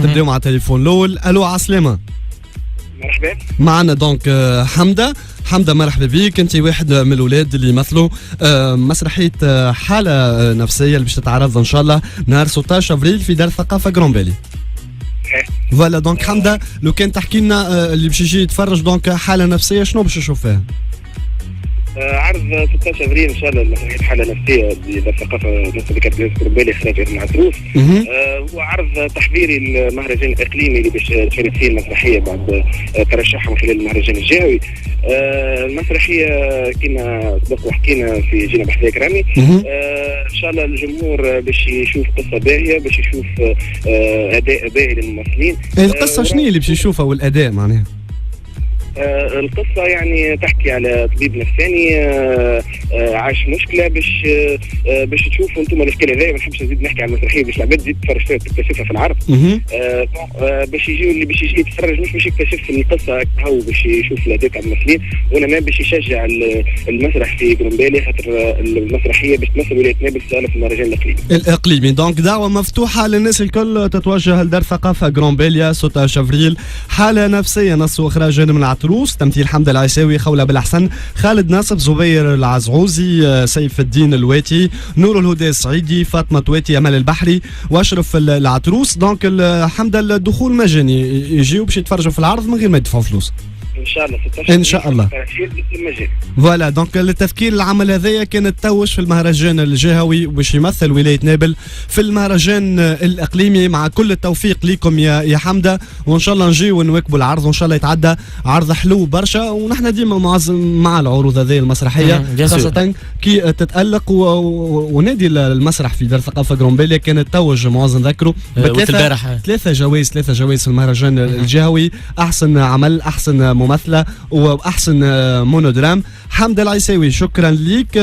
نبداو مع التليفون الاول. الو عسلامة. مرحبا. معنا دونك حمدة مرحبا بك. انت واحد من الاولاد اللي يمثلوا مسرحيه حاله نفسيه اللي باش تتعرض ان شاء الله نهار 16 افريل في دار الثقافه جرومبيلي. فوالا دونك حمدة لو كان تحكي لنا اللي باش يجي يتفرج دونك حاله نفسيه شنو باش يشوف فيها؟ عرض 16 افريل ان شاء الله مسرحيه حاله نفسيه للثقافه المصريه كابتن جرومبيلي اخراج ابن عتروس. هو عرض تحضيري المهرجان الاقليمي اللي باش تشارك فيه المسرحيه بعد ترشحها من خلال المهرجان الجهوي. المسرحيه كما سبق وحكينا في جينا بحثيه كرامي. ان شاء الله الجمهور باش يشوف قصه باهيه، باش يشوف اداء باهي للممثلين. القصه شنو اللي باش يشوفها والاداء معناها؟ القصة يعني تحكي على طبيب نفساني عاش مشكلة باش تشوفوا انتم الاشكال هذايا. ما نحبش نزيد نحكي على المسرحية باش العباد تزيد تفرج تكتشفها في العرض. باش يجي اللي باش يجي يتفرج مش باش يكتشف القصة هو باش يشوف الأداء تاع الممثلين، وانا ما باش يشجع المسرح في جرومبيلي خاطر المسرحية باش تمثل ولاية نابلس في المهرجان الإقليمي. دونك دعوة مفتوحة للناس الكل تتوجه لدار ثقافة جرومبيليا 16 افريل. حالة نفسية نص واخراج من العتروس، تمثيل حمد العيساوي، خولة بالأحسن، خالد ناصف، زبير العزعوزي، سيف الدين الواتي، نور الهدى الصعيدي، فاطمة تواتي، أمل البحري وأشرف العتروس. دونك حمد الدخول مجاني، يجيو باش يتفرجوا في العرض من غير ما يدفعوا فلوس ان شاء الله. 16 ان شاء الله. فوالا دونك للتذكير العمل هذايا كان توج في المهرجان الجهوي باش يمثل ولايه نابل في المهرجان الاقليمي. مع كل التوفيق لكم يا حمده، وان شاء الله نجيو ونواكبوا العرض، وان شاء الله يتعدى عرض حلو برشا. ونحن ديما مع العروض هذه المسرحيه خاصه كي تتالق ونادي المسرح في دار الثقافه جرومبيليا كانت توج معظم ذكروا ثلاثه جوائز في المهرجان الجهوي، احسن عمل، احسن ممثله، واحسن مونودرام. حمد العيساوي شكرا ليك.